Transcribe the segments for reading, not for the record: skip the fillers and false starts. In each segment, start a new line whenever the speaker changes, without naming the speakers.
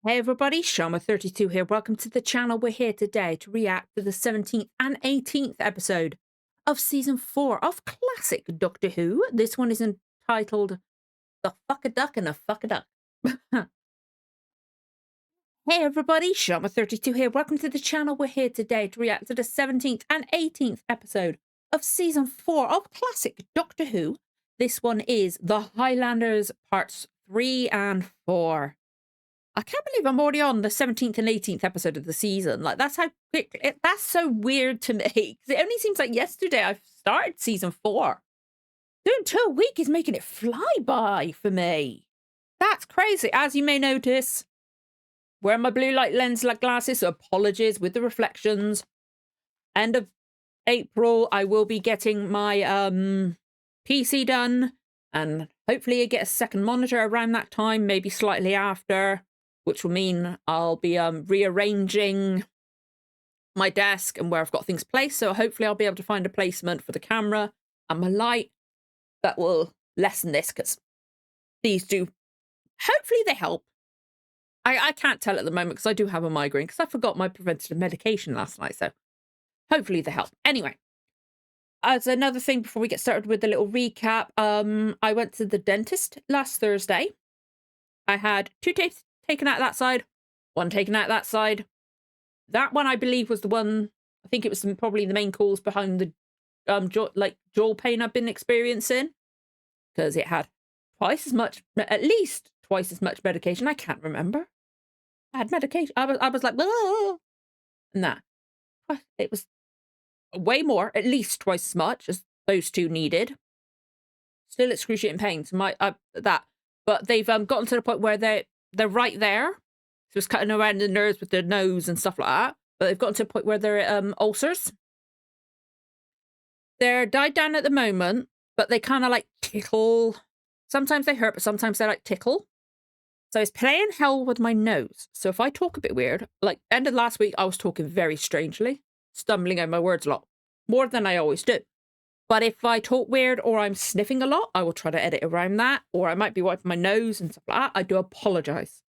Hey everybody, Shama32 here. Welcome to the channel. We're here today to react to the 17th and 18th episode of season 4 of classic Doctor Who. This one is entitled The Fuck a Duck and a Fuck a Duck. Hey everybody, Shama32 here. Welcome to the channel. We're here today to react to the 17th and 18th episode of season 4 of classic Doctor Who. This one is The Highlanders parts 3 and 4. I can't believe I'm already on the 17th and 18th episode of the season. Like, that's how quick that's so weird to me. Because it only seems like yesterday I've started season 4. Doing 2 a week is making it fly by for me. That's crazy. As you may notice, wearing my blue light lens like glasses, so apologies with the reflections. End of April, I will be getting my PC done. And hopefully I get a second monitor around that time, maybe slightly after, which will mean I'll be rearranging my desk and where I've got things placed. So hopefully I'll be able to find a placement for the camera and my light that will lessen this, because these do, hopefully they help. I can't tell at the moment because I do have a migraine because I forgot my preventative medication last night. So hopefully they help. Anyway, as another thing before we get started with the little recap, I went to the dentist last Thursday. I had 2 teeth taken out that side, 1 taken out that side. That one, I believe, was the one, I think it was probably the main cause behind the jaw pain I've been experiencing, because it had twice as much, at least twice as much medication. I can't remember. I had medication. I was like, whoa. Nah, it was way more, at least twice as much as those 2 needed. Still excruciating pain. So but they've gotten to the point where they're right there. So it's cutting around the nerves with their nose and stuff like that. But they've gotten to a point where they're ulcers. They're died down at the moment, but they kind of like tickle. Sometimes they hurt, but sometimes they like tickle. So it's playing hell with my nose. So if I talk a bit weird, like end of last week, I was talking very strangely, stumbling over my words a lot, more than I always do. But if I talk weird or I'm sniffing a lot, I will try to edit around that. Or I might be wiping my nose and stuff like that. I do apologise.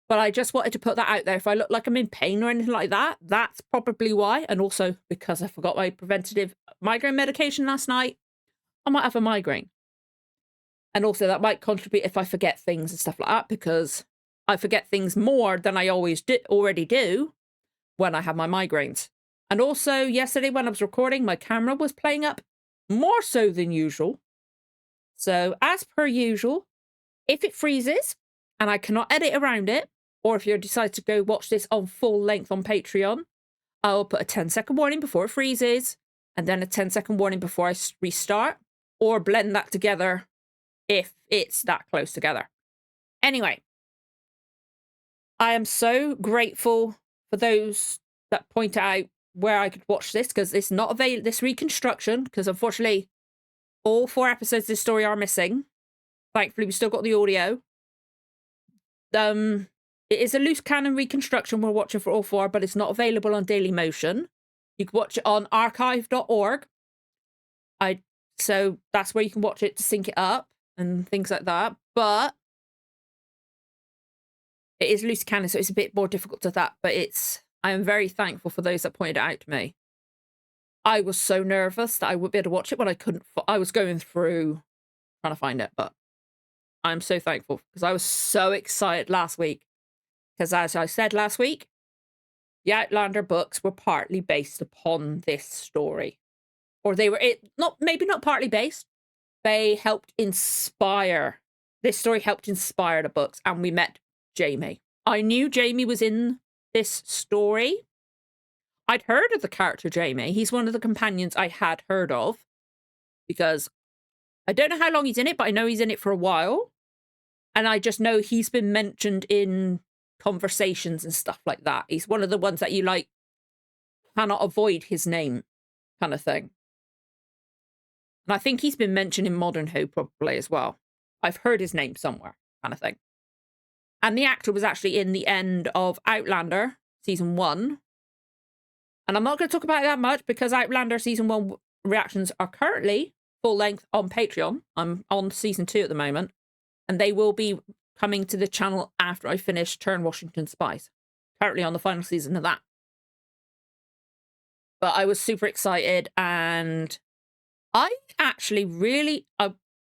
But I just wanted to put that out there. If I look like I'm in pain or anything like that, that's probably why. And also because I forgot my preventative migraine medication last night, I might have a migraine. And also that might contribute if I forget things and stuff like that, because I forget things more than I already do when I have my migraines. And also yesterday when I was recording, my camera was playing up more so than usual. So as per usual, if it freezes and I cannot edit around it, or if you decide to go watch this on full length on Patreon, I'll put a 10-second warning before it freezes, and then a 10-second warning before I restart, or blend that together if it's that close together. Anyway, I am so grateful for those that point out where I could watch this, because it's not available, this reconstruction, because unfortunately all 4 episodes of this story are missing. Thankfully we still got the audio. It is a loose cannon reconstruction we're watching for all 4, but it's not available on Dailymotion. You can watch it on archive.org. So that's where you can watch it to sync it up and things like that. But it is loose cannon, so it's a bit more difficult to that. But I am very thankful for those that pointed it out to me. I was so nervous that I wouldn't be able to watch it when I couldn't. I was going through trying to find it, but I'm so thankful because I was so excited last week. Because as I said last week, the Outlander books were partly based upon this story. Or they were, maybe not partly based. They helped inspire. This story helped inspire the books. And we met Jamie. I knew Jamie was in this story. I'd heard of the character Jamie. He's one of the companions I had heard of. Because I don't know how long he's in it, but I know he's in it for a while. And I just know he's been mentioned in conversations and stuff like that. He's one of the ones that you like cannot avoid his name kind of thing. And I think he's been mentioned in Modern Who probably as well. I've heard his name somewhere kind of thing. And the actor was actually in the end of Outlander season 1. And I'm not going to talk about that much because Outlander season 1 reactions are currently full length on Patreon. I'm on season 2 at the moment. And they will be coming to the channel after I finish Turn Washington Spies. Currently on the final season of that. But I was super excited, and I actually really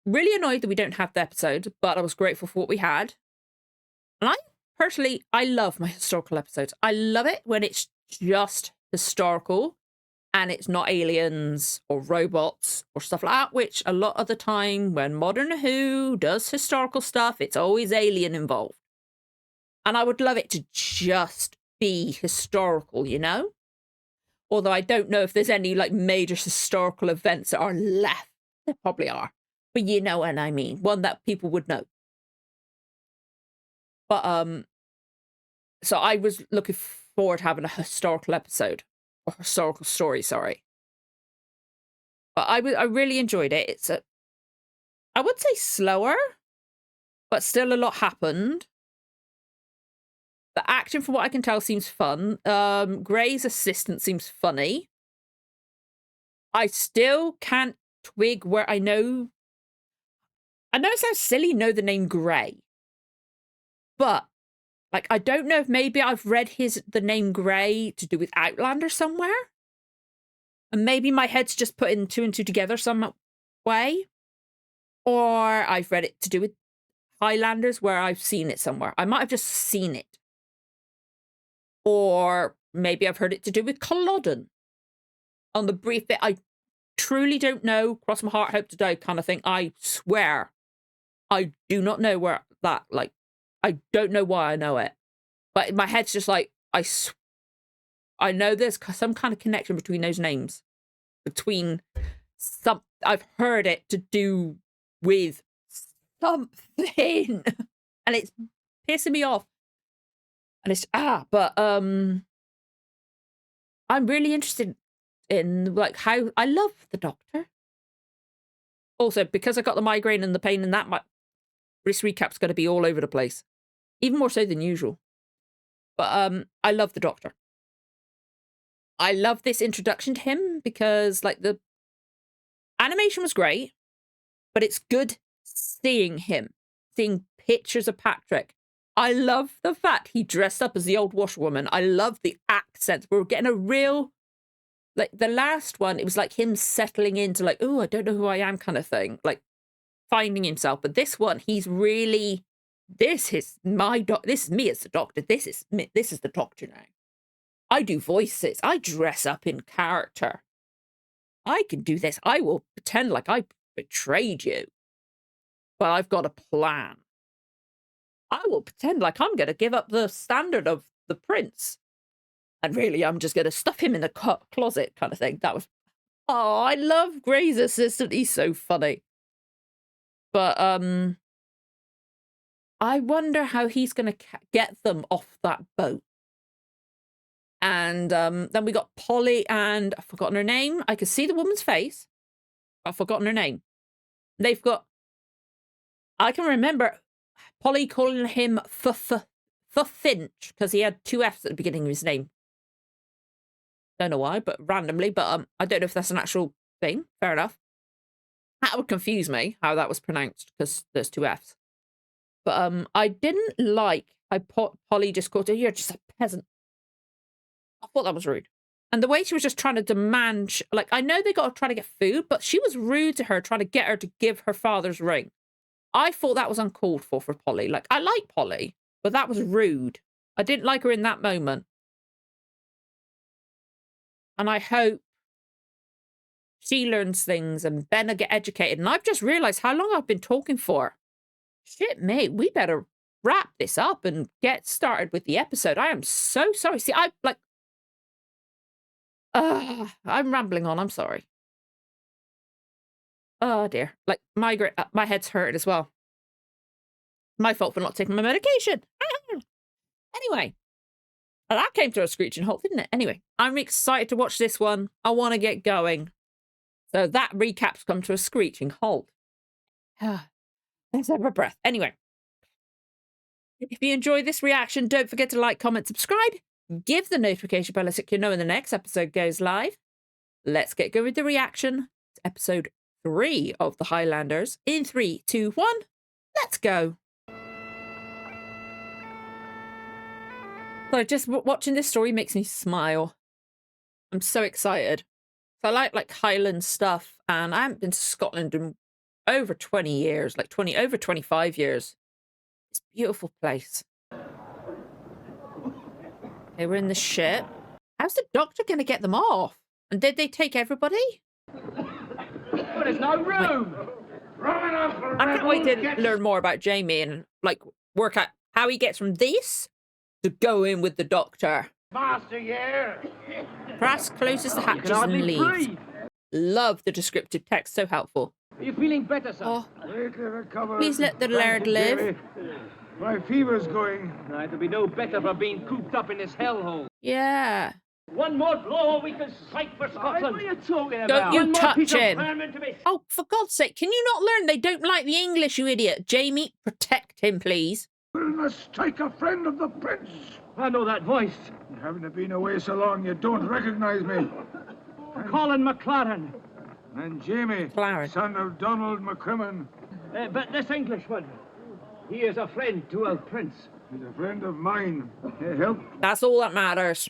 annoyed that we don't have the episode, but I was grateful for what we had. And I love my historical episodes. I love it when it's just historical and it's not aliens or robots or stuff like that, which a lot of the time when Modern Who does historical stuff, it's always alien involved. And I would love it to just be historical, you know? Although I don't know if there's any like major historical events that are left. There probably are. But you know what I mean. One that people would know. But so I was looking forward to having a historical episode. Or historical story, sorry. But I really enjoyed it. It's I would say slower, but still a lot happened. The acting, from what I can tell, seems fun. Grey's assistant seems funny. I still can't twig where I know it sounds silly, know the name Grey. But, like, I don't know if maybe I've read the name Grey to do with Outlander somewhere. And maybe my head's just putting two and two together some way. Or I've read it to do with Highlanders, where I've seen it somewhere. I might have just seen it. Or maybe I've heard it to do with Culloden. On the brief bit, I truly don't know. Cross my heart, hope to die kind of thing. I swear, I do not know where that, like, I don't know why I know it. But my head's just like, I know there's some kind of connection between those names. I've heard it to do with something. And it's pissing me off. And it's, but I'm really interested in, like, how I love the Doctor. Also, because I got the migraine and the pain and that, this recap's going to be all over the place. Even more so than usual. But I love the Doctor. I love this introduction to him because, like, the animation was great, but it's good seeing him, seeing pictures of Patrick. I love the fact he dressed up as the old washerwoman. I love the accents. We're getting a real, like, the last one, it was like him settling into, like, oh, I don't know who I am kind of thing. Like, finding himself. But this one, he's really, this is me as the Doctor. This is the Doctor now. I do voices. I dress up in character. I can do this. I will pretend like I betrayed you. But I've got a plan. I will pretend like I'm going to give up the standard of the prince. And really, I'm just going to stuff him in the closet kind of thing. That was, oh, I love Grey's assistant. He's so funny. But I wonder how he's going to get them off that boat. And then we got Polly and I've forgotten her name. I could see the woman's face. I've forgotten her name. They've got, I can remember Polly calling him Finch because he had two F's at the beginning of his name. Don't know why, but randomly. But I don't know if that's an actual thing. Fair enough. That would confuse me how that was pronounced because there's two F's. But I didn't like how Polly just called her, you're just a peasant. I thought that was rude. And the way she was just trying to demand, like, I know they got to try to get food, but she was rude to her, trying to get her to give her father's ring. I thought that was uncalled for Polly. Like, I like Polly, but that was rude. I didn't like her in that moment. And I hope she learns things and Ben will get educated. And I've just realized how long I've been talking for. Shit, mate, we better wrap this up and get started with the episode. I am so sorry. See, I'm rambling on. I'm sorry. Oh, dear. Like, my head's hurting as well. My fault for not taking my medication. Anyway, that came to a screeching halt, didn't it? Anyway, I'm excited to watch this one. I want to get going. So that recap's come to a screeching halt. Let's have a breath. Anyway, if you enjoy this reaction, don't forget to like, comment, subscribe. Give the notification bell so you know when the next episode goes live. Let's get going with the reaction to episode 3 of the Highlanders. In 3, 2, 1, let's go. So just watching this story makes me smile. I'm so excited. So I like Highland stuff, and I haven't been to Scotland in over 20 years, like over 25 years. It's a beautiful place. Okay, we're in the ship. How's the doctor going to get them off? And did they take everybody?
Well, there's no room.
I can't wait to learn more about Jamie and like work out how he gets from this to go in with the doctor.
Master, yeah.
Brass closes the hatches and leaves.
Breathe.
Love the descriptive text, so helpful.
Are you feeling better, sir?
Oh,
Lately recovered.
please let the laird live.
My fever's going.
No, it'll be no better for being cooped up in this hellhole.
Yeah.
One more blow, we can fight for Scotland. What are you talking about?
Don't you
One more
touch
piece of
him.
vermin to be-
Oh, for God's sake, can you not learn they don't like the English, you idiot? Jamie, protect him, please.
Will mistake a friend of the prince.
I know that voice.
Haven't been away so long you don't recognize me.
Colin McLaren.
And Jamie,
Clarence.
son of Donald McCrimmon.
But this Englishman, he is a friend to our prince.
He's a friend of mine. Help.
That's all that matters.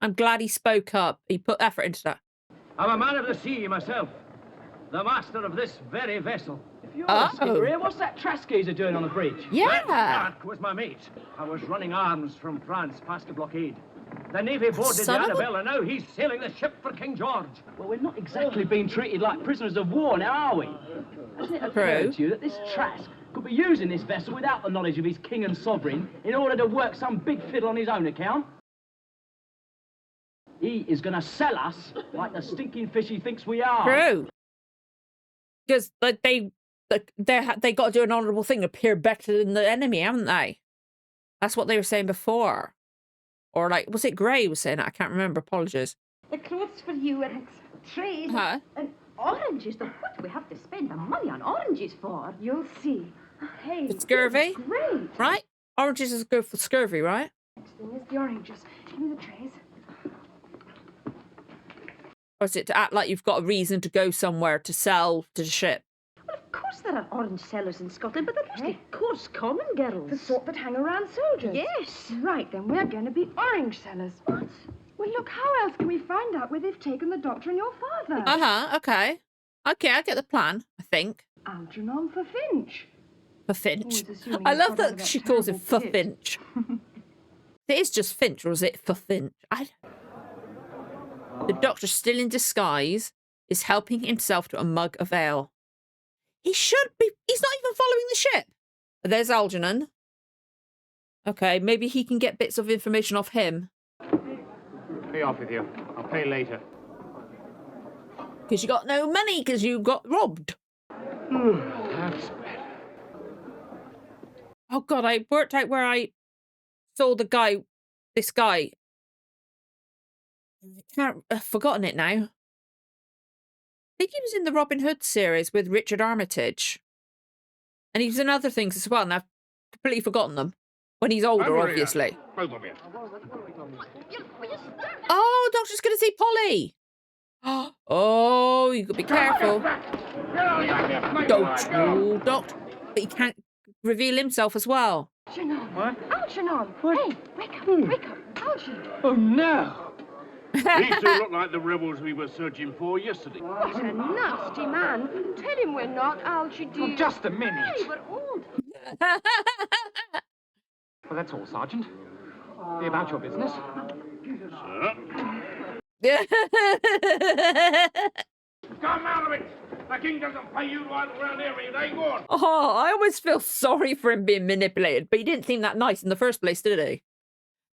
I'm glad he spoke up. He put effort into that.
I'm a man of the sea myself, the master of this very vessel. If you're
Oh.
a skipper here, what's that Trascazer doing on the bridge?
Yeah.
That was my mate. I was running arms from France past the blockade. The Navy boarded the
Son of a-
Annabelle, and now he's sailing the ship for King George. Well, we're not exactly being treated like prisoners of war now, are we? Hasn't it occurred to you that this Trask could be using this vessel without the knowledge of his king and sovereign in order to work some big fiddle on his own account? He is going to sell us like the stinking fish he thinks we are.
True. Because they got to do an honourable thing, appear better than the enemy, haven't they? That's what they were saying before. Or like, was it Gray was saying that? I can't remember. Apologies.
The clothes for you and trays
Huh?
and oranges. What do we have to spend the money on oranges for? You'll see. Hey,
For scurvy?
great.
Right? Oranges is good for scurvy, right?
Next thing is the oranges. Give me the trays.
Or is it to act like you've got a reason to go somewhere to sell to the ship?
Well, of course there are orange sellers in Scotland, but they're mostly coarse common girls.
The sort that hang around soldiers?
Yes.
Right, then we're going to be orange sellers.
What?
Well, look, how else can we find out where they've taken the doctor and your father?
Uh-huh, okay. Okay, I get the plan, I think.
Algernon for Finch.
For Finch.
Always assuming
I
he's
love
got out
that
of that
she calls him for
terrible pit.
Finch. It is just Finch, or is it for Finch? The doctor, still in disguise, is helping himself to a mug of ale. He should be. He's not even following the ship. There's Algernon. Okay, maybe he can get bits of information off him.
Be off with you. I'll pay later.
Because you got no money, because you got robbed.
That's better.
Oh, God, I worked out where I saw the guy, this guy. I've forgotten it now. I think he was in the Robin Hood series with Richard Armitage. And he was in other things as well, and I've completely forgotten them. When he's older, obviously.
Both of you.
Oh, doctor's going to see Polly. Oh, you got to be careful. Don't you, doctor. But he can't reveal himself as well.
Algernon.
What?
Algernon.
What?
Hey, wake up, wake up. Algernon.
Oh, no.
These two look like the rebels we were searching for yesterday.
What a nasty man. Tell him we're not, Algie, dear.
Oh, just a minute.
Hey, we're old.
Well, that's all, Sergeant. Be about your business.
Come out of it! The king doesn't pay you to idle around here, you ain't going.
Oh, I always feel sorry for him being manipulated, but he didn't seem that nice in the first place, did he?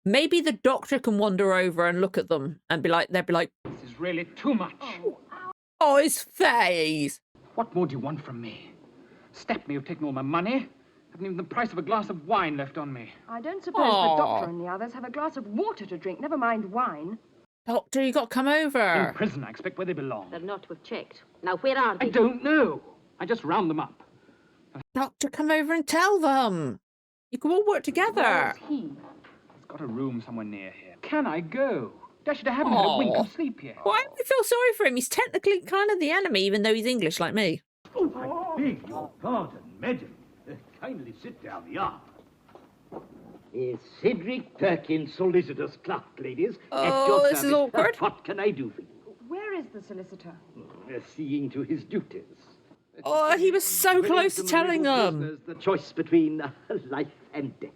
Maybe the doctor can wander over and look at them and be like, they'd be like,
This is really too much.
oh, his face.
What more do you want from me? Step me, you've taken all my money. Haven't even the price of a glass of wine left on me.
I don't suppose
Aw.
the doctor and the others have a glass of water to drink, never mind wine.
Doctor, you got to come
In
over.
prison, I expect, where they belong.
They're not to have checked. Now, where are
I
they?
don't know. I just round them up.
Doctor, come over and tell them. You can all work together.
Where's he? He's got a room somewhere near here. Can I go? Dashed, I haven't had a wink of sleep yet.
Why do we feel sorry for him? He's technically kind of the enemy, even though he's English like me.
I beg your pardon, madam. Kindly sit down, the arm.
Cedric Perkins, solicitor's clerk, ladies.
Oh, this is awkward.
What can I do for you?
Where is the solicitor?
Seeing to his duties.
Oh, he was so
Giving
close to
some
telling
legal
them.
prisoners the choice between life and death.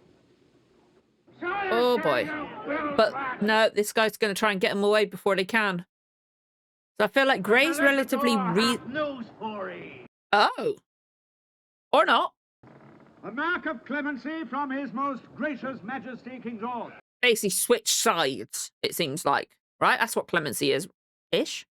Oh, boy. But no, this guy's going to try and get him away before they can. So I feel like Gray's relatively
News for ye.
Oh. Or not.
A mark of clemency from His Most Gracious Majesty King George.
Basically switch sides, it seems like. Right? That's what clemency is. Ish.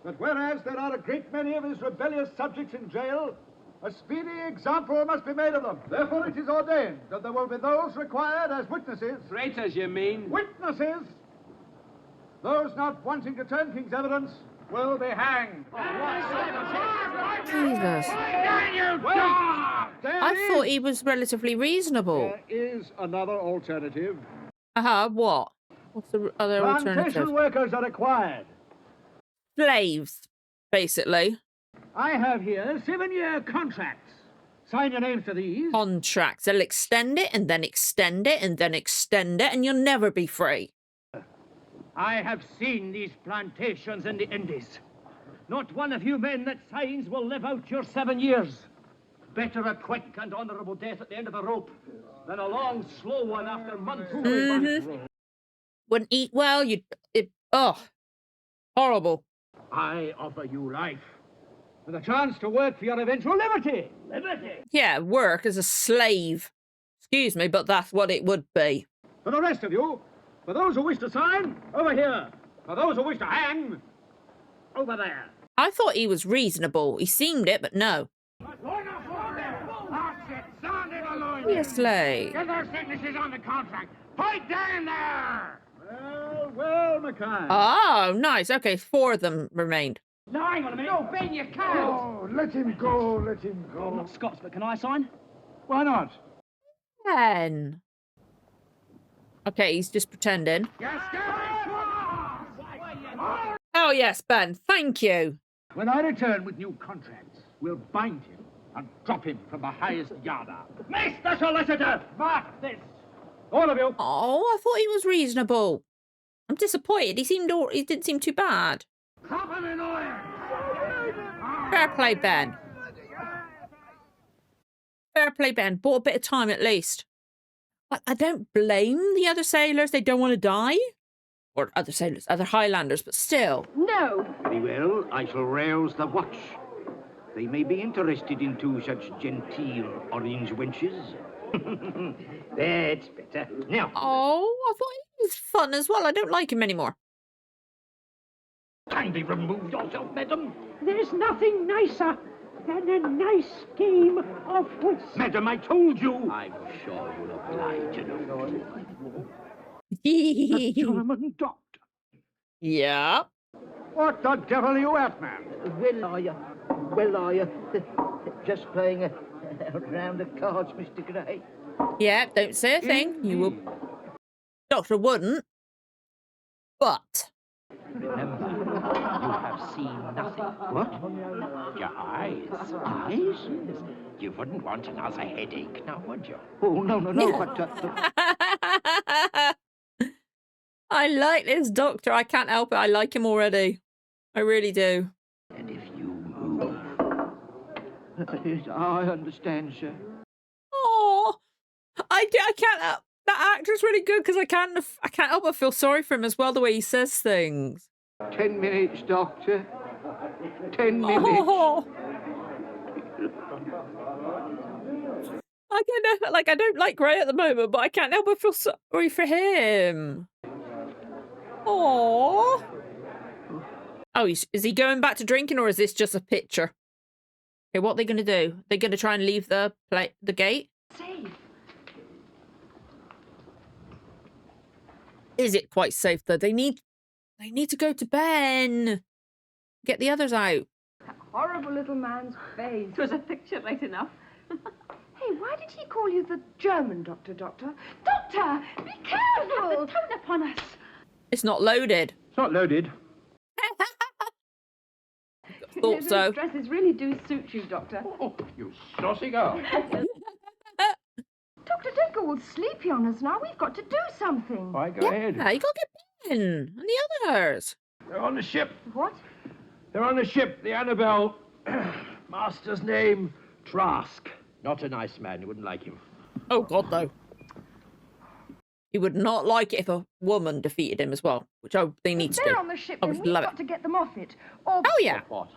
That whereas there are a great many of his rebellious subjects in jail, a speedy example must be made of them. Therefore it is ordained that there will be those required as witnesses.
Traitors, you mean?
Witnesses! Those not wanting to turn King's evidence will be hanged.
Jesus. I thought he was relatively reasonable.
There is another alternative.
What? What's the other alternative?
Plantation workers are required.
Slaves, basically.
I have here 7-year contracts. Sign your names to these.
Contracts. They'll extend it and then extend it and then extend it and you'll never be free.
I have seen these plantations in the Indies. Not one of you men that signs will live out your 7 years. Better a quick and honourable death at the end of a rope than a long, slow one after months.
Wouldn't eat well, horrible.
I offer you life and a chance to work for your eventual liberty. Liberty!
Yeah, work as a slave. Excuse me, but that's what it would be.
For the rest of you, for those who wish to sign, over here. For those who wish to hang, over there.
I thought he was reasonable. He seemed it, but no. Be a slave.
Get their signatures on the contract. Fight down there!
Well, Mackay.
Oh, nice. Okay, 4 of them remained.
No, hang on a minute. No, Ben, you can't.
Oh, let him go, let him
I'm
go.
not Scots, but can I sign?
Why not?
10. Okay, he's just pretending.
Yes,
Oh, yes, Ben. Thank you.
When I return with new contracts, we'll bind him and drop him from the highest yarder.
Mr. Solicitor, mark this.
All of you.
Oh, I thought he was reasonable. I'm disappointed. He didn't seem too bad.
Drop him in iron.
Fair play, Ben. Fair play, Ben. Bought a bit of time at least. But I don't blame the other sailors. They don't want to die. Or other sailors, other Highlanders, but still.
No.
Very well, I shall rouse the watch. They may be interested in 2 such genteel orange wenches. That's better. Now.
Oh, I thought he was fun as well. I don't like him anymore.
Kindly remove yourself, madam.
There's nothing nicer than a nice game of whist.
Madam, I told you. I'm sure you'll oblige, you know. The German doctor.
Yeah.
What the devil are you at, man?
Well, are you? Just playing a round of cards, Mr. Gray.
Yeah, don't say a thing. You will. Doctor wouldn't. But.
Remember, you have seen nothing. What? Your eyes. Eyes? You wouldn't want another headache now, would you? Oh, no, but...
I like this doctor. I can't help it. I like him already. I really do.
And if you move... I understand, sir.
Oh, I can't help. That actor's really good because I can't help but feel sorry for him as well, the way he says things.
10 minutes, doctor. 10 minutes.
Oh. I don't like Gray at the moment, but I can't help but feel sorry for him. Oh. Oh, is he going back to drinking, or is this just a picture? Okay, what are they going to do? They're going to try and leave the gate?
Safe.
Is it quite safe though? They need to go to Ben. Get the others out.
That horrible little man's face.
It was a picture right enough.
Hey, why did he call you the German doctor, Doctor? Doctor, be careful!
Have the town upon us.
It's not loaded.
It's not loaded.
Thought so.
Those dresses really do suit you, Doctor.
Oh, you saucy girl.
Doctor, don't go all sleepy on us now. We've got to do something.
All right, go ahead.
Yeah, you got to get Ben and the others.
They're on the ship.
What?
They're on the ship, the Annabelle. Master's name, Trask. Not a nice man. You wouldn't like him.
Oh, God, though. He would not like it if a woman defeated him as well, which they need to do.
They're on the ship,
I
then
would
we've
love
got
it.
to get them off it. Or,
Oh, yeah.
What?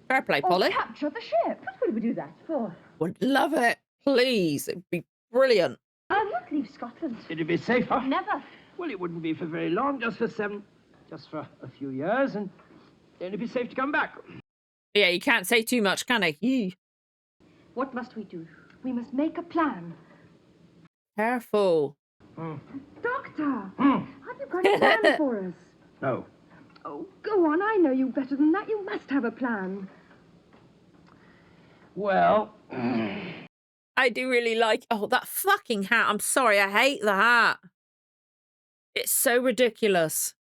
Fair play,
or
Polly.
capture the ship.
What would we do that for?
Would love it. Please. It'd be brilliant.
I'll not leave Scotland.
It'd be safer.
Never.
Well, it wouldn't be for very long, just for a few years, and then it'd be safe to come back.
Yeah, you can't say too much, can he?
What must we do?
We must make a plan.
Careful.
Doctor, have you got a plan for us?
No.
Oh, go on. I know you better than that. You must have a plan.
Well,
I do really like... Oh, that fucking hat. I'm sorry. I hate the hat. It's so ridiculous.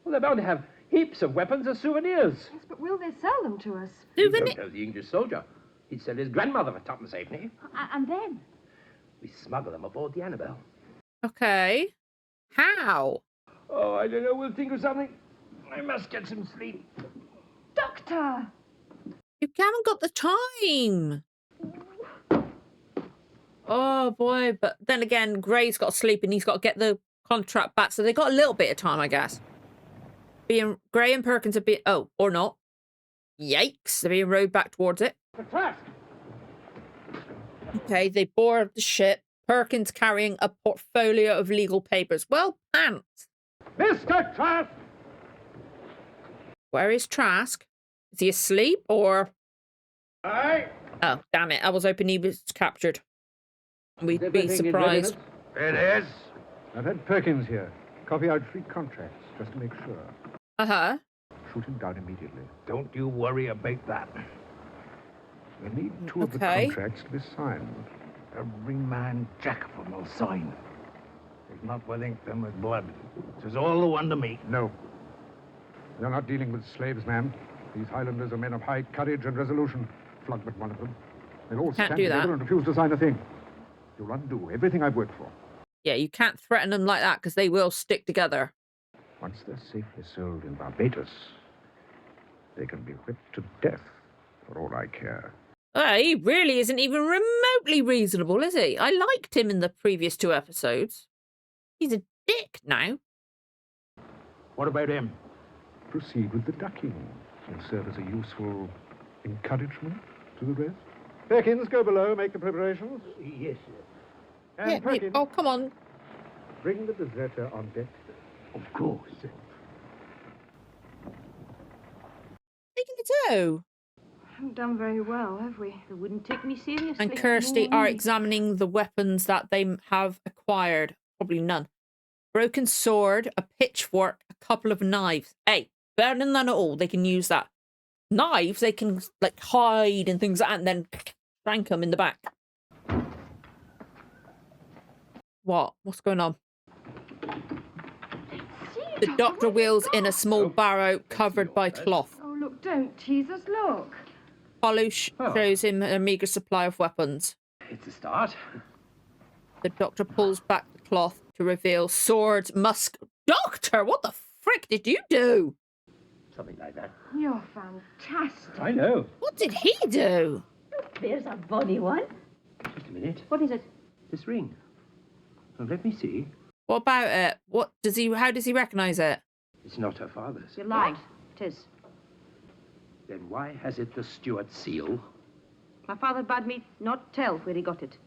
well, they're bound to have heaps of weapons as souvenirs.
Yes, but will they sell them to us?
You don't know the English soldier. He'd sell his grandmother for tuppence halfpenny.
And then?
We smuggle them aboard the Annabelle.
Okay. How?
Oh, I don't know. We'll think of something. I must get some sleep.
Doctor!
You haven't got the time. Oh, boy. But then again, Gray's got to sleep and he's got to get the contract back. So they got a little bit of time, I guess. Gray and Perkins are being... Oh, or not. Yikes. They're being rowed back towards it.
The Trask!
Okay, they board the ship. Perkins carrying a portfolio of legal papers. Well, pants.
Mr. Trask!
Where is Trask? Is he asleep or...
Aye.
Oh, damn it. I was hoping he was captured. We'd be
Everything is ready,
surprised.
It is. I've had Perkins here. Copy out 3 contracts, just to make sure.
Uh-huh.
Shoot him down immediately.
Don't you worry about that.
We need 2 of the
Okay.
contracts to be signed.
Every man jack of them will sign. It's not with ink, then with blood. It's all the one to me.
No. You're not dealing with slaves, ma'am. These Highlanders are men of high courage and resolution. Flog but one of them. They'll all
Can't
stand
do that.
together and refuse to sign a thing. You'll undo everything I've worked for.
Yeah, you can't threaten them like that because they will stick together.
Once they're safely sold in Barbados, they can be whipped to death, for all I care.
He really isn't even remotely reasonable, is he? I liked him in the previous 2 episodes. He's a dick now.
What about him?
Proceed with the ducking. It'll serve as a useful encouragement to the rest. Perkins, go below, make the preparations.
Yes, sir.
And
Yeah,
Perkins,
oh, come on.
bring the deserter on deck.
Of course.
What are you going to do?
Haven't done very well, have we?
They wouldn't take me seriously.
And Kirsty
No
are
way.
examining the weapons that they have acquired. Probably none. Broken sword, a pitchfork, a couple of knives. Hey, better than none at all. They can use that. Knives, they can like hide and things like that and then crank them in the back. What? What's going on? The doctor wheels in a small barrow covered by cloth.
Oh, look, don't tease us, look.
Polu shows him a meagre supply of weapons.
It's a start.
The doctor pulls back the cloth to reveal swords, Doctor, what the frick did you do?
Something like that.
You're fantastic.
I know.
What did he do?
There's a bonny one.
Just a minute.
What is it?
This ring. Now, let me see.
What about it? How does he recognise it?
It's not her father's.
You're lying. It is.
Then why has it the Stuart seal?
My father bade me not tell where he got it.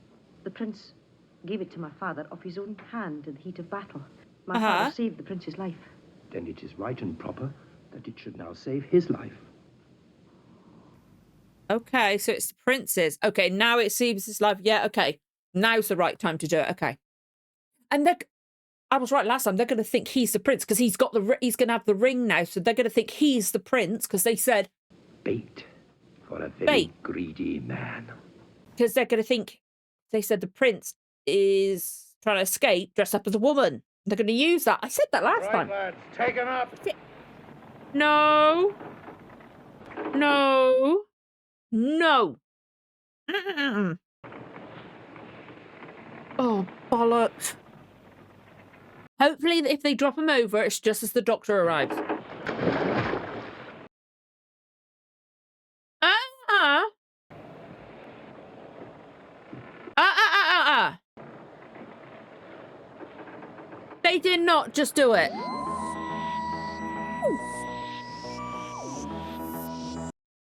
The prince gave it to my father of his own hand in the heat of battle. My father saved the prince's life.
Then it is right and proper that it should now save his life.
Okay, so it's the prince's. Okay, now it saves his life. Yeah, okay. Now's the right time to do it. Okay. And I was right last time. They're going to think he's the prince because he's going to have the ring now. So they're going to think he's the prince because they said...
Bait for a very
Bait.
greedy man.
Because they're going to think... They said the prince is trying to escape dressed up as a woman. They're going to use that. I said that last time.
lads, take him up.
No. No. No. Oh, bollocks. Hopefully, if they drop him over, it's just as the doctor arrives. They did not just do it.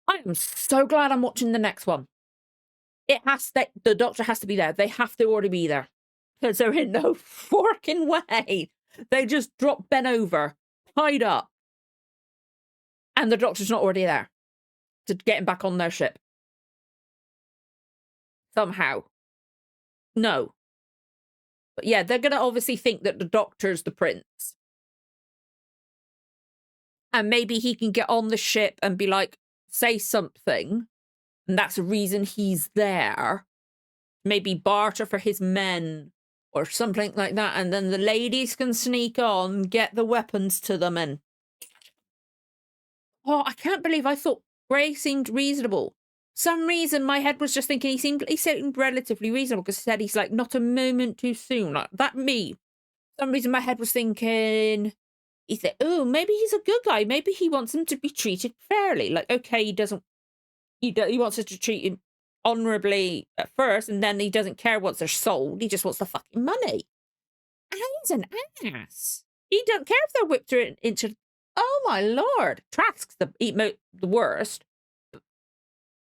I am so glad I'm watching the next one. The doctor has to be there. They have to already be there. Because they're in no fucking way. They just drop Ben over, tied up. And the doctor's not already there to get him back on their ship. Somehow. No. But yeah, they're going to obviously think that the doctor's the prince. And maybe he can get on the ship and be like, say something. And that's the reason he's there. Maybe barter for his men or something like that. And then the ladies can sneak on, get the weapons to them. And oh, I can't believe I thought Gray seemed reasonable. Some reason my head was just thinking he seemed relatively reasonable because he said he's like not a moment too soon. Like that me. Some reason my head was thinking he said, oh, maybe he's a good guy. Maybe he wants him to be treated fairly. Like, okay, he wants us to treat him honorably at first, and then he doesn't care once they're sold. He just wants the fucking money. And he's an ass. He don't care if they're whipped into. Oh my lord, Trask's the worst.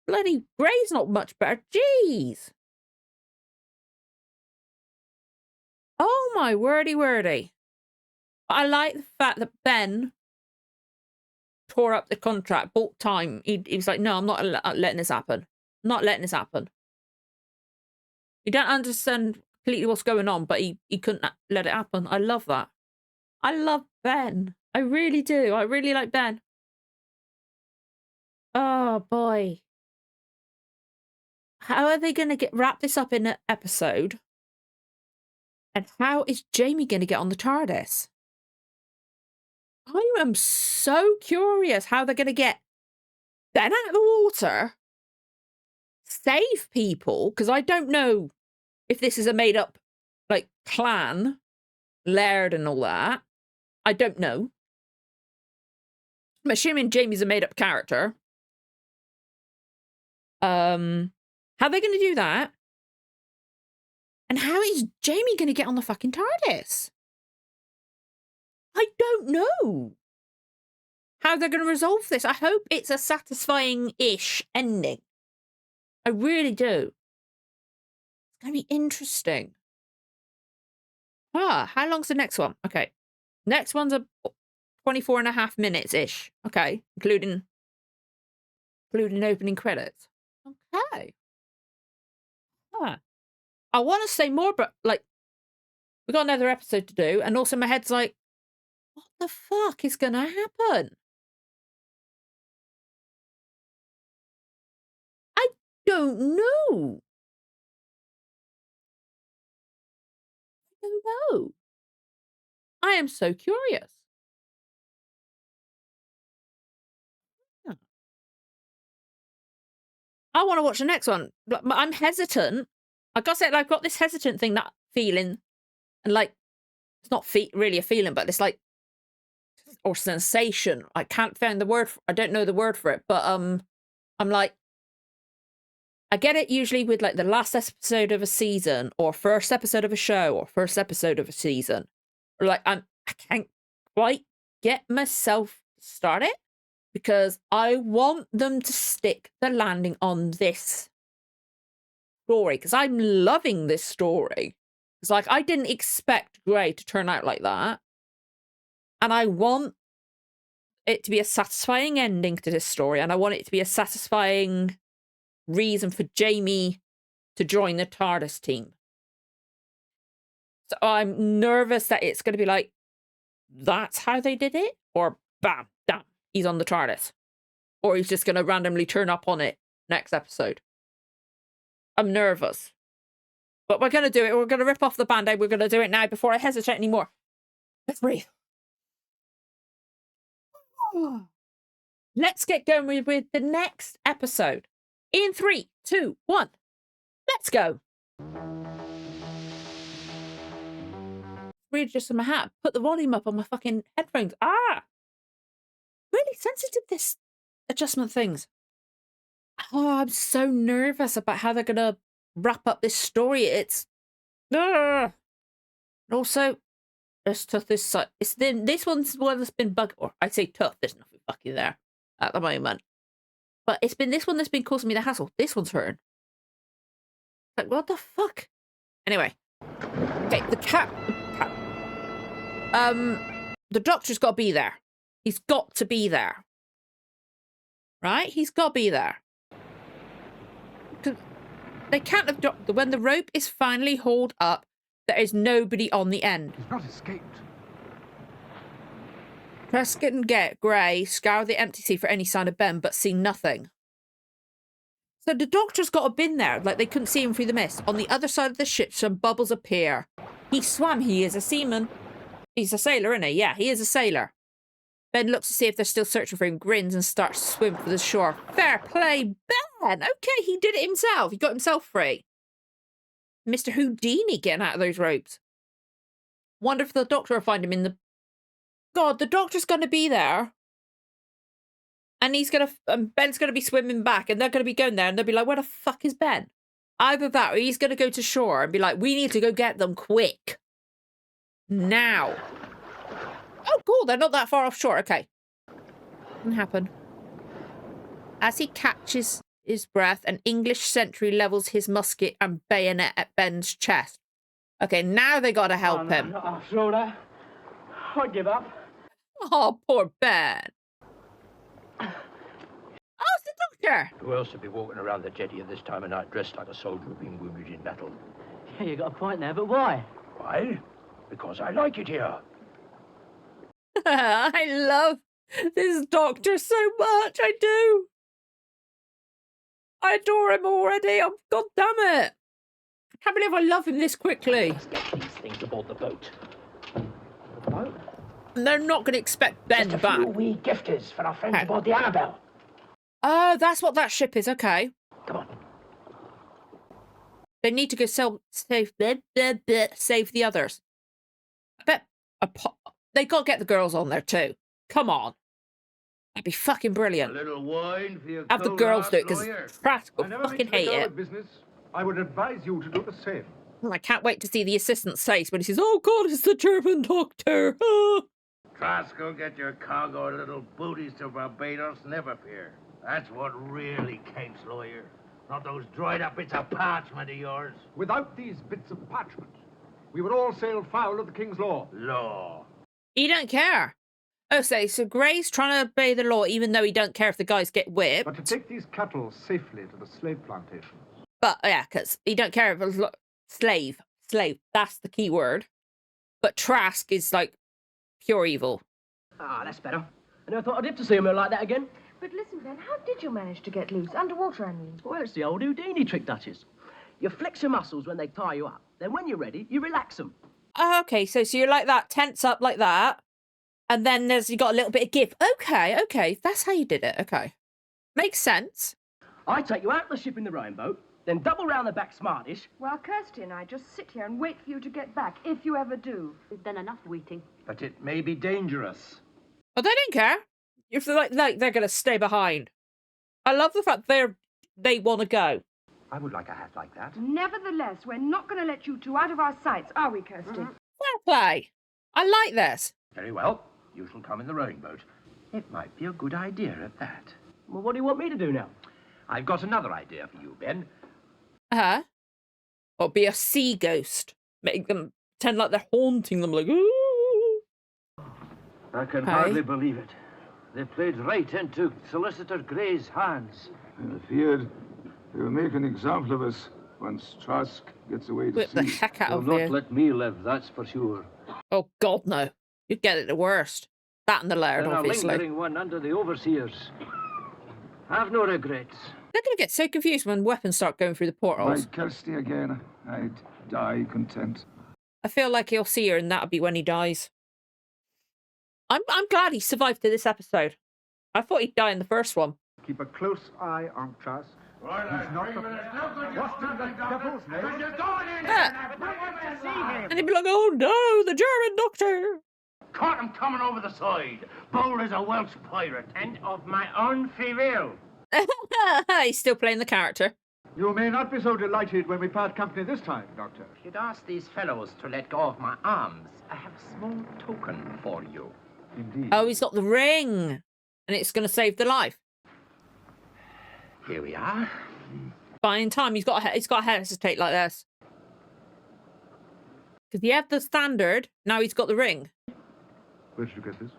Bloody Gray's not much better. Jeez. Oh my wordy. I like the fact that Ben tore up the contract, bought time. He was like, no, I'm not letting this happen. I'm not letting this happen. He don't understand completely what's going on, but he couldn't let it happen. I love that. I love Ben. I really do. I really like Ben. Oh, boy. How are they going to wrap this up in an episode? And how is Jamie going to get on the TARDIS? I am so curious how they're going to get Ben out of the water, save people, because I don't know if this is a made-up, like, clan, Laird and all that. I don't know. I'm assuming Jamie's a made-up character. How are they going to do that? And how is Jamie going to get on the fucking TARDIS? I don't know how they're going to resolve this. I hope it's a satisfying-ish ending. I really do. It's going to be interesting. How long's the next one? Okay. Next one's a 24.5 minutes-ish. Okay. Including opening credits. Okay. I want to say more, but, like, we've got another episode to do, and also my head's like, what the fuck is going to happen? I don't know. I don't know. I am so curious. I want to watch the next one. But I'm hesitant. I gotta say, I've got this hesitant thing, that feeling, and like, it's not really a feeling, but it's like, or sensation. I can't find the word. I don't know the word for it, but I'm like, I get it usually with like the last episode of a season, or first episode of a show, or first episode of a season. Or like I can't quite get myself started because I want them to stick the landing on this story, because I'm loving this story. It's like I didn't expect Grey to turn out like that. And I want it to be a satisfying ending to this story, and I want it to be a satisfying reason for Jamie to join the TARDIS team. So I'm nervous that it's going to be like, that's how they did it? Or bam, damn, he's on the TARDIS. Or he's just going to randomly turn up on it next episode. I'm nervous. But we're going to do it. We're going to rip off the Band-Aid. We're going to do it now before I hesitate anymore. Let's breathe. Let's get going with the next episode. In 3, 2, 1. Let's go. read just in my hat. Put the volume up on my fucking headphones. Ah! Really sensitive, this adjustment things. Oh, I'm so nervous about how they're going to wrap up this story. It's... Also, it's tough this side. This one's one that's been or I'd say tough. There's nothing fucking there at the moment. But it's been this one that's been causing me the hassle. This one's hurting. Like, what the fuck? Anyway. Okay, the doctor's got to be there. He's got to be there. Right? He's got to be there. They can't have... When the rope is finally hauled up, there is nobody on the end.
He's not escaped.
Prescott and Gray scour the empty sea for any sign of Ben, but see nothing. So the doctor's got to have been there, like they couldn't see him through the mist. On the other side of the ship, some bubbles appear. He swam. He is a seaman. He's a sailor, isn't he? Yeah, he is a sailor. Ben looks to see if they're still searching for him, grins and starts to swim for the shore. Fair play, Ben! Okay, he did it himself. He got himself free. Mr. Houdini getting out of those ropes. Wonder if the doctor will find him in the... God, the doctor's going to be there. And he's going to... Ben's going to be swimming back, and they're going to be going there, and they'll be like, where the fuck is Ben? Either that, or he's going to go to shore and be like, we need to go get them quick. Now. Oh, cool, they're not that far offshore. Okay. Doesn't happen. As he catches his breath, an English sentry levels his musket and bayonet at Ben's chest. Okay, now they got to help him.
After all that, I give up.
Oh, poor Ben. Oh, it's the doctor.
Who else would be walking around the jetty at this time of night dressed like a soldier being wounded in battle?
Yeah, you got a point there, but why?
Why? Because I like it here.
I love this doctor so much. I do. I adore him already. Oh, God damn it. I can't believe I love him this quickly.
Let's get these things aboard the boat. The boat?
And they're not going to expect Ben
Just a
back.
few wee gifters for our friends aboard the Annabelle.
Oh, that's what that ship is. Okay.
Come on.
They need to go save the others. I bet they got to get the girls on there too. Come on. That'd be fucking brilliant.
A little wine for your
Have the girls do it, because Pratt will fucking hate it.
Business. I would advise you to do the same.
I can't wait to see the assistant's face when he says, oh God, it's the German doctor.
Trask, go get your cargo little booties to Barbados, never fear. That's what really counts, lawyer. Not those dried up bits of parchment of yours.
Without these bits of parchment, we would all sail foul of the king's law.
Law.
He don't care. Oh, so Gray's trying to obey the law even though he don't care if the guys get whipped.
But to take these cattle safely to the slave plantations.
But, yeah, because he don't care if it's slave, that's the key word. But Trask is, like, pure evil.
Ah, that's better. I never thought I'd live to see him like that again.
But listen, Ben, how did you manage to get loose? Underwater, I mean.
Well, it's the old Houdini trick, Duchess. You flex your muscles when they tie you up. Then when you're ready, you relax them.
Oh, okay, so you're like that, tense up like that. And then you got a little bit of give. Okay, that's how you did it. Okay. Makes sense.
I take you out of the ship in the rowboat, then double round the back smartish.
Well, Kirsty and I just sit here and wait for you to get back, if you ever do.
We've done enough waiting.
But it may be dangerous.
Oh, they don't care. If they're like they're going to stay behind. I love the fact they want to go.
I would like a hat like that.
Nevertheless, we're not going to let you two out of our sights, are we, Kirsty?
Fair play. I like this.
Very well. You shall come in the rowing boat. It might be a good idea at that.
Well, what do you want me to do now?
I've got another idea for you, Ben.
Uh-huh. Or be a sea ghost. Make them pretend like they're haunting them, like, ooh.
I can
Aye.
hardly believe it. They played right into Solicitor Gray's hands.
I feared they will make an example of us once Trask gets away to
Whip the
sea.
heck out
They'll
of
not
here.
let me live, that's for sure.
Oh, God, no. You'd get it the worst. That and the laird,
And a
obviously.
lingering one under the overseers. Have no regrets.
They're going to get so confused when weapons start going through the portals.
Like Kirsty again, I'd die content.
I feel like he'll see her and that'll be when he dies. I'm glad he survived to this episode. I thought he'd die in the first one.
Keep a close eye on Trask.
And he'd be like, oh no, the German doctor.
Caught him coming over the side. Bold as a Welsh pirate.
And of my own free will.
He's still playing the character.
You may not be so delighted when we part company this time, Doctor.
If you'd ask these fellows to let go of my arms, I have a small token for you.
Indeed.
Oh, he's got the ring. And it's going to save the life.
Here we are.
Buying time. He's got to hesitate like this. Because he had the standard. Now he's got the ring.
Where did you get this?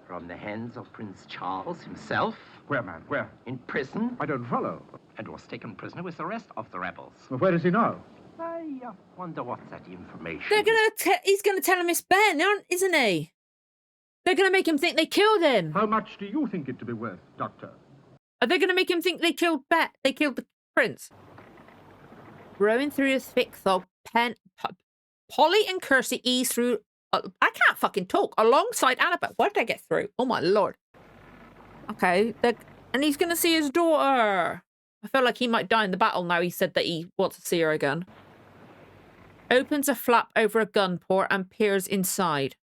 From the hands of Prince Charles himself.
Where, man? Where?
In prison.
I don't follow.
And was taken prisoner with the rest of the rebels.
Well, where is he now?
I wonder what's that information.
He's gonna tell him it's Ben, isn't he? They're gonna make him think they killed him.
How much do you think it to be worth, Doctor?
Are they gonna make him think they killed They killed the prince? Rowing through the thick fog, Polly and Kirsty ease through. I can't fucking talk. Alongside Annabelle. Where did I get through? Oh my lord. Okay, and he's gonna see his daughter. I feel like he might die in the battle now. He said that he wants to see her again. Opens a flap over a gun port and peers inside.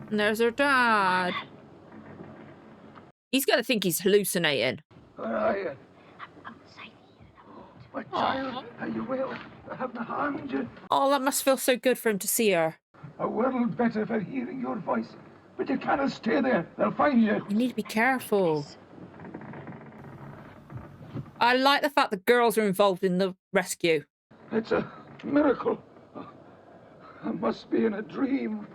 And there's her dad. He's going to think he's hallucinating.
Where are you? My child, are you well? I haven't harmed you.
Oh, that must feel so good for him to see her.
A world better for hearing your voice. But you cannot stay there. They'll find you.
You need to be careful. I like the fact that girls are involved in the rescue.
It's a miracle. I must be in a dream.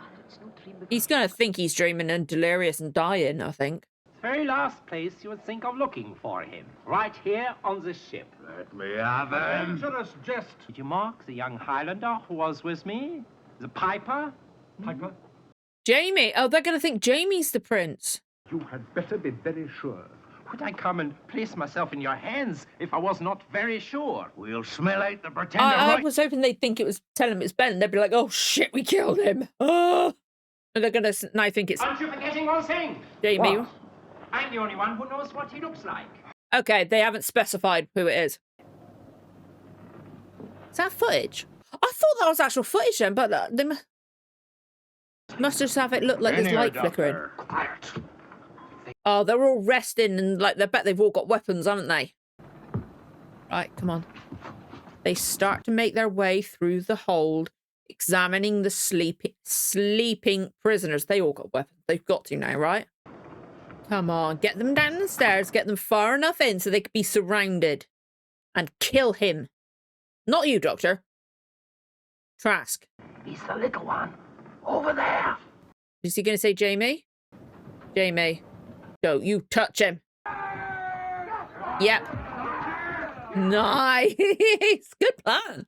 He's going to think he's dreaming and delirious and dying, I think.
Very last place you would think of looking for him. Right here on the ship.
Let me have him.
Dangerous jest.
Did you mark the young Highlander who was with me? The piper?
Piper?
Jamie. Oh, they're going to think Jamie's the prince.
You had better be very sure.
Would I come and place myself in your hands if I was not very sure?
We'll smell out the pretender
I
right.
was hoping they'd think tell him it's Ben. They'd be like, oh shit, we killed him. Oh. And they're going to now think it's
Aren't you forgetting one thing?
Jamie.
What? I'm the only one who knows what he looks like.
Okay, they haven't specified who it is. Is that footage? I thought that was actual footage then, but they must just have it look like there's light flickering.
Quiet.
Oh, they're all resting and I bet they've all got weapons, haven't they? Right, come on. They start to make their way through the hold, examining the sleeping prisoners. They all got weapons. They've got to now, right? Come on, get them down the stairs, get them far enough in so they could be surrounded. And kill him. Not you, Doctor. Trask.
He's the little one. Over there.
Is he going to say Jamie? Jamie. Don't you touch him. Yep. Nice. Good plan.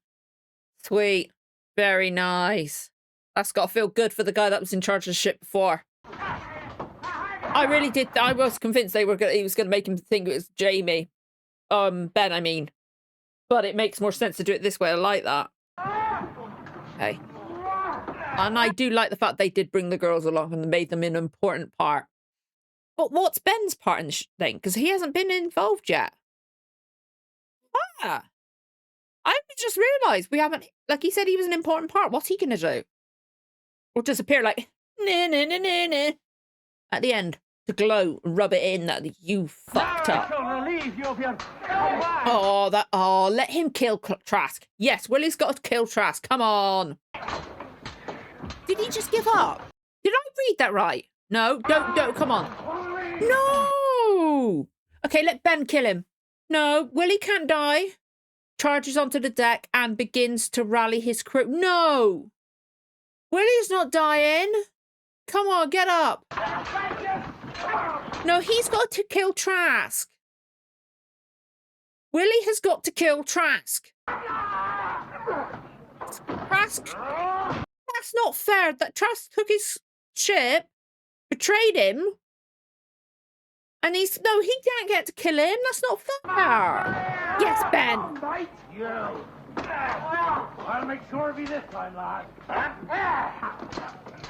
Sweet. Very nice. That's got to feel good for the guy that was in charge of the ship before. I really did. I was convinced he was going to make him think it was Jamie. Ben, I mean. But it makes more sense to do it this way. I like that. Okay. And I do like the fact they did bring the girls along and made them an important part. But what's Ben's part in the thing? Because he hasn't been involved yet. Ah. I just realised we haven't... Like he said he was an important part. What's he going to do? Or disappear like... Nah, nah, nah, nah, nah. At the end. To glow and rub it in that you fucked up.
Relieve you of your...
Oh, let him kill Trask. Yes, Willie's got to kill Trask. Come on. Did he just give up? Did I read that right? No, don't, come on. No! Okay, let Ben kill him. No, Willie can't die. Charges onto the deck and begins to rally his crew. No! Willie's not dying. Come on, get up. No, he's got to kill Trask. Willie has got to kill Trask. Trask. That's not fair. That Trask took his ship, betrayed him, and he can't get to kill him. That's not fair. Yes, Ben.
You. I'll make sure of you this time, lad.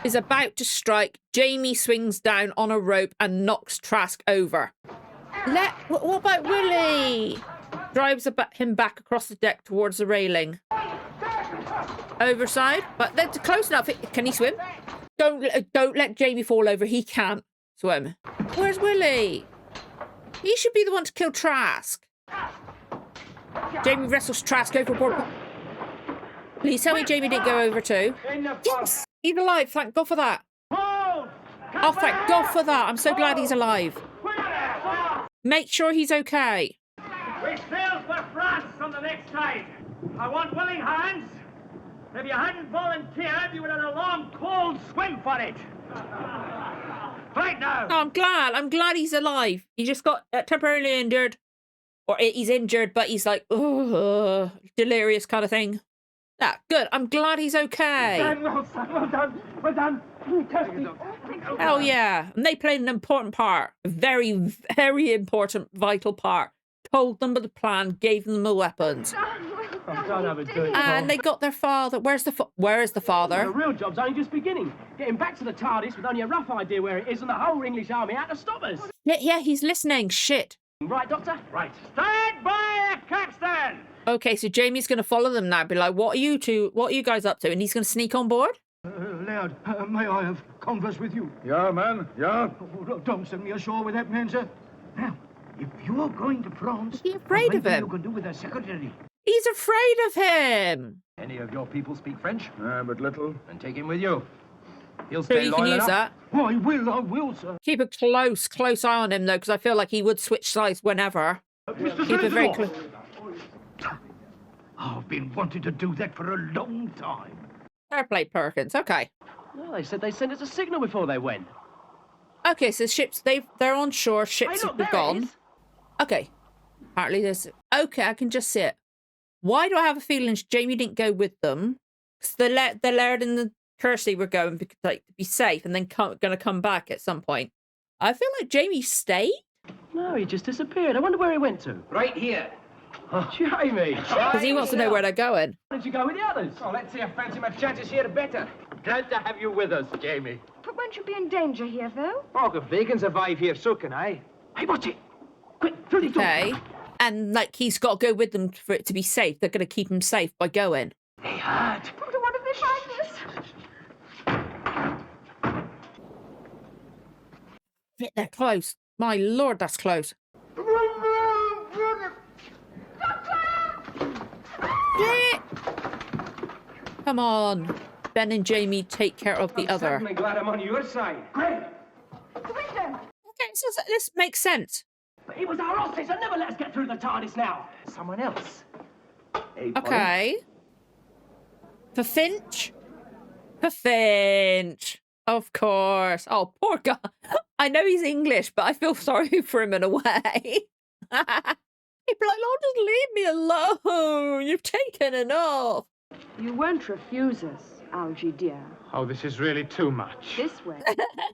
Is about to strike. Jamie swings down on a rope and knocks Trask over. What about Willie? Drives him back across the deck towards the railing. Overside, but that's close enough. Can he swim? Don't let Jamie fall over. He can't swim. Where's Willie? He should be the one to kill Trask. Jamie wrestles Trask overboard. Please tell me Jamie didn't go over too. Yes, he's alive. Thank God for that. Oh, thank God for that. I'm so glad he's alive. Make sure he's okay.
We sail for France on the next tide. I want willing hands. If you hadn't volunteered, you would have had a long, cold swim for it. Right now.
Oh, I'm glad he's alive. He just got temporarily injured. Or he's injured, but he's like, delirious kind of thing. Yeah, good. I'm glad he's okay.
Well done. Well done.
Hell yeah. And they played an important part. A very, very important, vital part. Told them of the plan, gave them the weapons. And they got their father. Where is the father?
The real job's only just beginning. Getting back to the TARDIS with only a rough idea where it is and the whole English army out to stop us.
Yeah, he's listening. Shit.
Right, Doctor?
Right. Stand by the capstan!
Okay, so Jamie's going to follow them now. Be like, what are you guys up to? And he's going to sneak on board?
Laird, may I have converse with you?
Yeah, man, yeah.
Oh, don't send me ashore with that man, sir. Now, if you're going to France...
Is he afraid of him?
You can do with a secretary.
He's afraid of him.
Any of your people speak French?
But little.
And take him with you. He'll
So
stay
you can
loyal
use
enough.
that.
Oh, I will, sir.
Keep a close eye on him, though, because I feel like he would switch sides whenever. Keep it very close.
I've been wanting to do that for a long time.
Fair play, Perkins. Okay.
Well, they said they sent us a signal before they went.
Okay, so ships, they're on shore. Ships have gone. Okay. Apparently there's... Okay, I can just see it. Why do I have a feeling Jamie didn't go with them? Because the Laird and the Kirsty were going to be safe and then going to come back at some point. I feel like Jamie stayed.
No, he just disappeared. I wonder where he went to.
Right here.
Oh, Jamie!
Because he wants to know where they're going.
Why did you go with the others?
Oh, let's see if I fancy my chances here better. Glad to have you with us, Jamie.
But won't you be in danger here, though?
Oh, if they can survive here, so can I.
Hey, watch it! Quick, through these doors!
Okay. And, like, he's got to go with them for it to be safe. They're going to keep him safe by going.
Hey, hard.
Doctor, what if they find us?
Shit, they're close. My lord, that's close. Yeah. Come on. Ben and Jamie take care of the other.
I'm glad I'm on your side.
Great!
The window!
Okay, so this makes sense.
But it was our hostage that never let us get through the TARDIS now.
Someone else. Hey,
Okay. For Finch? For Finch. Of course. Oh, poor guy. I know he's English, but I feel sorry for him in a way. He'd be like, oh, just leave me alone. You've taken enough.
You won't refuse us, Algie dear.
Oh, this is really too much.
This way.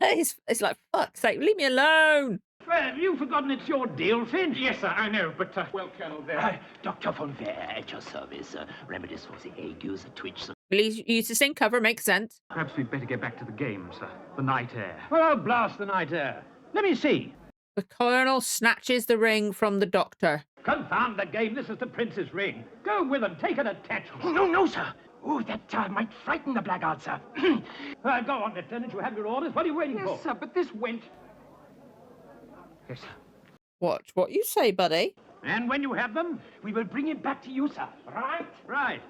It's like, fuck's sake, leave me alone.
Well, you've forgotten it's your deal, Finch. Yes, sir, I know, but, well, Colonel, there...
Dr. Von Ver at your service. Remedies for the agues, twitch.
Please use the same cover, makes sense.
Perhaps we'd better get back to the game, sir. The night air. Well, I'll blast the night air. Let me see.
The Colonel snatches the ring from the Doctor.
Confound the game. This is the Prince's ring. Go with him. Take an attachment.
Oh, no, sir. Oh, that might frighten the blackguard, sir.
Go on, Lieutenant. You have your orders. What are you waiting for?
Yes, sir, but this went...
Yes, sir.
Watch what you say, buddy.
And when you have them,
we will bring it back to you, sir. Right?
Right.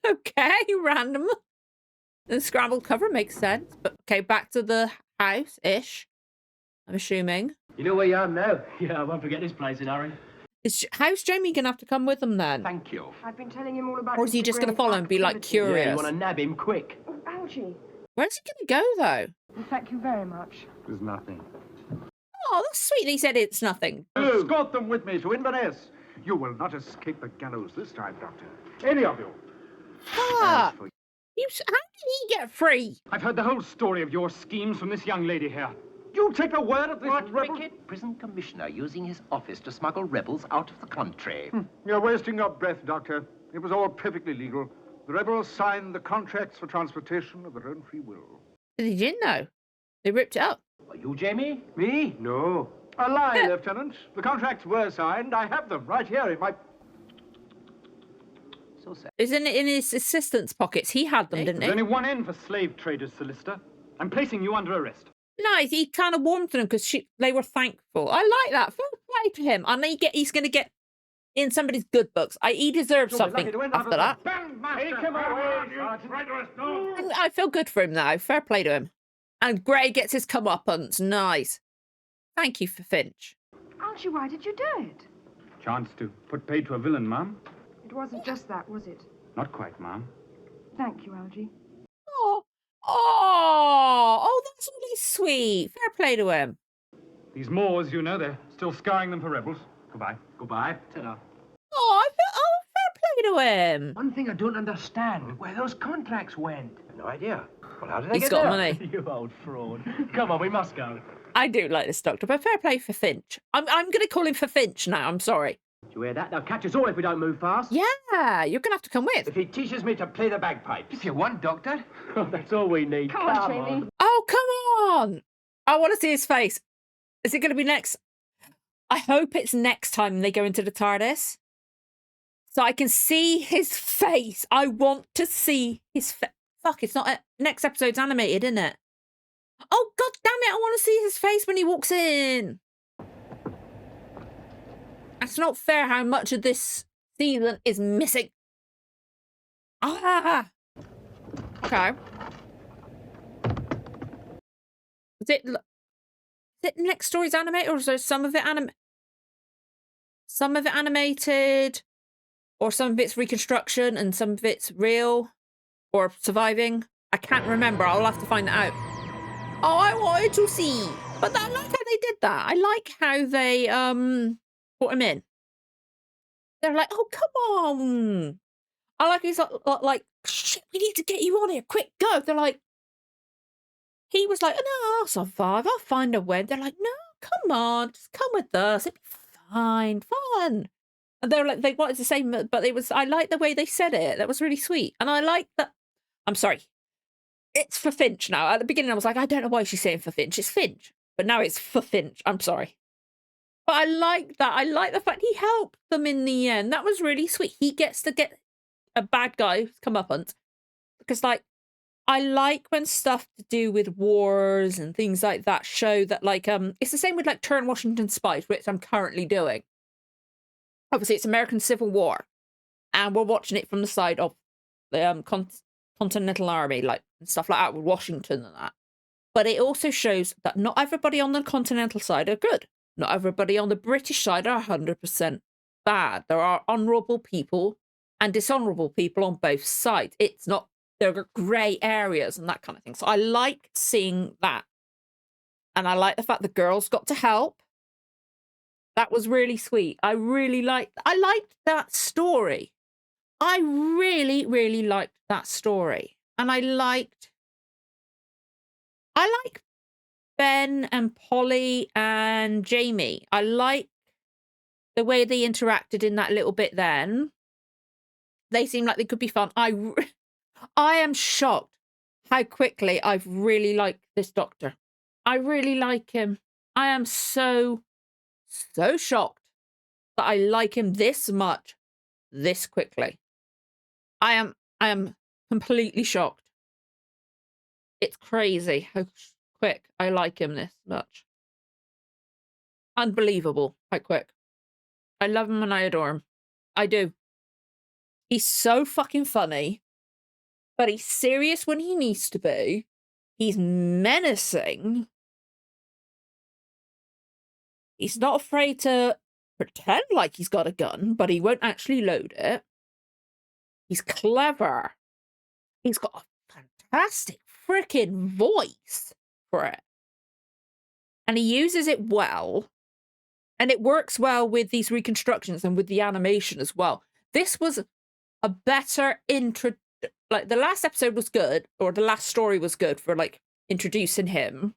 Okay, random. The scrambled cover makes sense. But okay, back to the house-ish. I'm assuming.
You know where you are now?
Yeah, I won't forget this place in hurry.
How's Jamie gonna have to come with them then?
Thank you.
I've been telling him all about...
Or is he just gonna follow and be like curious?
Yeah, you want to nab him quick.
Oh, Algie.
Where's he gonna go though?
Well, thank you very much.
There's nothing.
Oh, that's sweet. He said it's nothing.
Escort them with me to Inverness. You will not escape the gallows this time, Doctor. Any of you.
Ah, how did he get free?
I've heard the whole story of your schemes from this young lady here.
You take a word of this rebel...
Wicked prison commissioner using his office to smuggle rebels out of the country.
You're wasting your breath, Doctor. It was all perfectly legal. The rebels signed the contracts for transportation of their own free will.
They didn't know. They ripped it up.
Are you, Jamie?
Me? No.
A lie, Lieutenant. The contracts were signed. I have them right here in my...
So sad.
Isn't it in his assistant's pockets? He had them, didn't he?
There's only one in for slave traders, solicitor. I'm placing you under arrest.
Nice. He kind of warmed them because they were thankful. I like that. Fair play to him. And he's going to get in somebody's good books. He deserves something after that.
Take him away, you traitorous dog!
I feel good for him now. Fair play to him. And Gray gets his comeuppance. Nice. Thank you for Finch.
Archie, why did you do it?
Chance to put pay to a villain, ma'am.
It wasn't just that, was it?
Not quite, ma'am.
Thank you, Algy.
Oh, that's really sweet. Fair play to him.
These Moors, you know, they're still scouring them for rebels. Goodbye.
Goodbye. Ta-da.
Fair play to him.
One thing I don't understand, where those contracts went.
No idea. Well, how did they
He's
get
got
there?
money.
You old fraud. Come on, we must go.
I do like this doctor, but fair play for Finch. I'm going to call him for Finch now. I'm sorry.
Do you hear that? They'll catch us all if we don't move fast.
Yeah, you're going to have to come with.
If he teaches me to play the bagpipes.
If you want, Doctor.
Oh, that's all we need.
Come on, Jamie.
Oh, come on. I want to see his face. Is it going to be next? I hope it's next time they go into the TARDIS. So I can see his face. I want to see his face. Fuck, it's not... next episode's animated, isn't it? Oh, god damn it. I want to see his face when he walks in. It's not fair how much of this season is missing. Ah! Okay. Is it next story's animated, or is there some of it animated, or some of it's reconstruction and some of it's real or surviving? I can't remember. I'll have to find that out. Oh, I wanted to see, but I like how they did that. I like how they put him in. They're like, oh, come on. I like he's like, shit, we need to get you on here. Quick, go. They're like, he was like, no, I'll survive. I'll find a way. They're like, no, come on. Just come with us. It'll be fine. Fun. And they're like, they wanted to say, but I like the way they said it. That was really sweet. And I like that. I'm sorry. It's for Finch now. At the beginning, I was like, I don't know why she's saying for Finch. It's Finch. But now it's for Finch. I'm sorry. But I like that. I like the fact he helped them in the end. That was really sweet. He gets to get a bad guy comeuppance. Because, like, I like when stuff to do with wars and things like that show that, like, it's the same with, like, Turn Washington Spies, which I'm currently doing. Obviously, it's American Civil War. And we're watching it from the side of the Continental Army, like, and stuff like that with Washington and that. But it also shows that not everybody on the Continental side are good. Not everybody on the British side are 100% bad. There are honourable people and dishonourable people on both sides. It's not, there are grey areas and that kind of thing. So I like seeing that. And I like the fact the girls got to help. That was really sweet. I liked that story. I really, really liked that story. And I like Ben and Polly and Jamie. I like the way they interacted in that little bit then. They seem like they could be fun. I am shocked how quickly I've really liked this Doctor. I really like him. I am so shocked that I like him this much, this quickly. I am completely shocked. It's crazy how quick I like him this much. Unbelievable how quick. I love him and I adore him. I do. He's so fucking funny, but he's serious when he needs to be. He's menacing. He's not afraid to pretend like he's got a gun, but he won't actually load it. He's clever. He's got a fantastic freaking voice for it. And he uses it well. And it works well with these reconstructions and with the animation as well. This was a better intro. Like, the last episode was good, or the last story was good for, like, introducing him.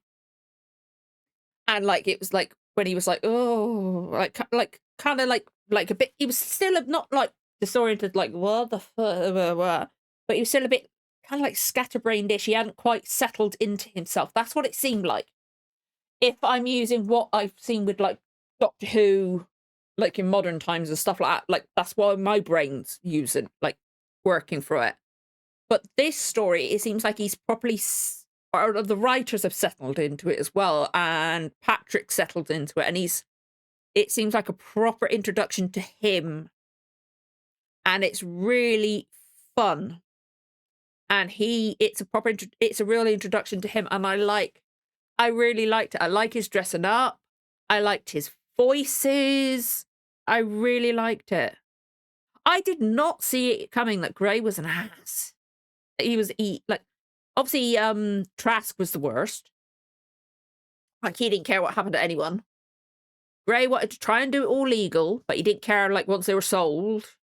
And, like, it was like when he was like, oh, like kind of like a bit, he was still not like disoriented, like, what the fuck, but he was still a bit kind of like scatterbrained-ish. He hadn't quite settled into himself. That's what it seemed like. if I'm using what I've seen with like Doctor Who, like in modern times and stuff like that, like that's why my brain's using, like working for it. But this story, it seems like he's properly, or the writers have settled into it as well, and Patrick settled into it, and it seems like a proper introduction to him, and it's really fun. And it's a real introduction to him, and I really liked it. I like his dressing up. I liked his voices. I really liked it. I did not see it coming that Grey was an ass. Like, obviously, Trask was the worst. Like, he didn't care what happened to anyone. Grey wanted to try and do it all legal, but he didn't care, like, once they were sold.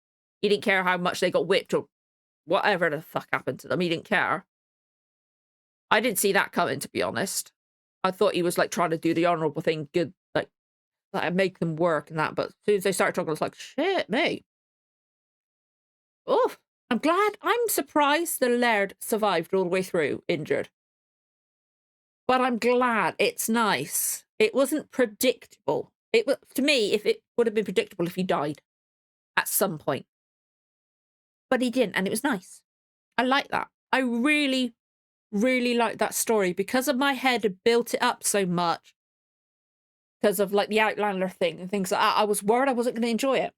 He didn't care how much they got whipped or whatever the fuck happened to them. He didn't care. I didn't see that coming, to be honest. I thought he was, like, trying to do the honourable thing, good, like make them work and that, but as soon as they started talking, I was like, shit, mate. Oh, I'm surprised the Laird survived all the way through, injured. But I'm glad. It's nice. It wasn't predictable. It was, to me, if it would have been predictable if he died at some point. But he didn't, and it was nice. I like that. I really, really like that story because of my head had built it up so much. Because of like the Outlander thing and things like that. I was worried I wasn't going to enjoy it.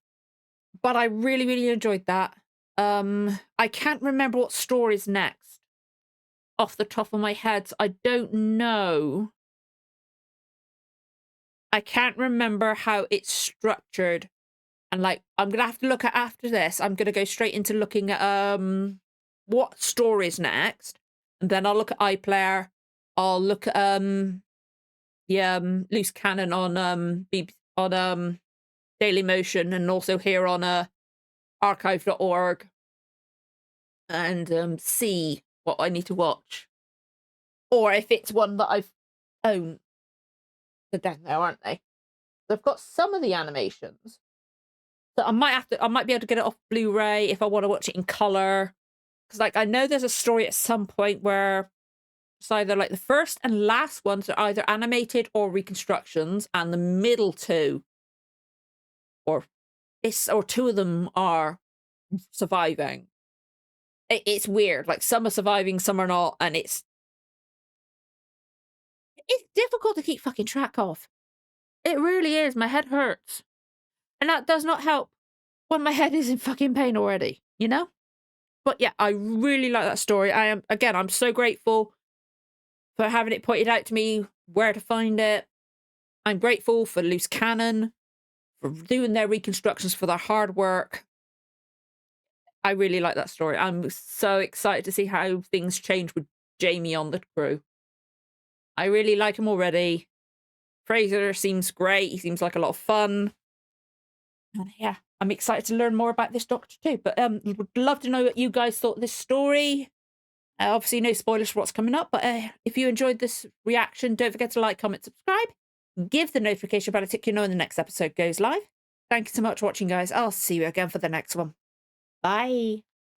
But I really, really enjoyed that. I can't remember what story's next. Off the top of my head, I don't know. I can't remember how it's structured. And like, I'm going to have to look at after this. I'm going to go straight into looking at what story's next. And then I'll look at iPlayer. I'll look at the loose cannon on Daily Motion and also here on archive.org and see what I need to watch. Or if it's one that I've owned. They're down there, aren't they? They've got some of the animations. So I might be able to get it off Blu-ray if I want to watch it in colour. Because like I know there's a story at some point where it's either like the first and last ones are either animated or reconstructions, and the middle two or two of them are surviving. It's weird. Like some are surviving, some are not, and it's difficult to keep fucking track of. It really is. My head hurts. And that does not help when my head is in fucking pain already, you know? But yeah, I really like that story. I'm so grateful for having it pointed out to me where to find it. I'm grateful for Loose Cannon for doing their reconstructions, for their hard work. I really like that story. I'm so excited to see how things change with Jamie on the crew. I really like him already. Fraser seems great. He seems like a lot of fun. And yeah, I'm excited to learn more about this Doctor too. But would love to know what you guys thought of this story. Obviously, no spoilers for what's coming up. But if you enjoyed this reaction, don't forget to like, comment, subscribe. Give the notification bell a tick, you know when the next episode goes live. Thank you so much for watching, guys. I'll see you again for the next one. Bye.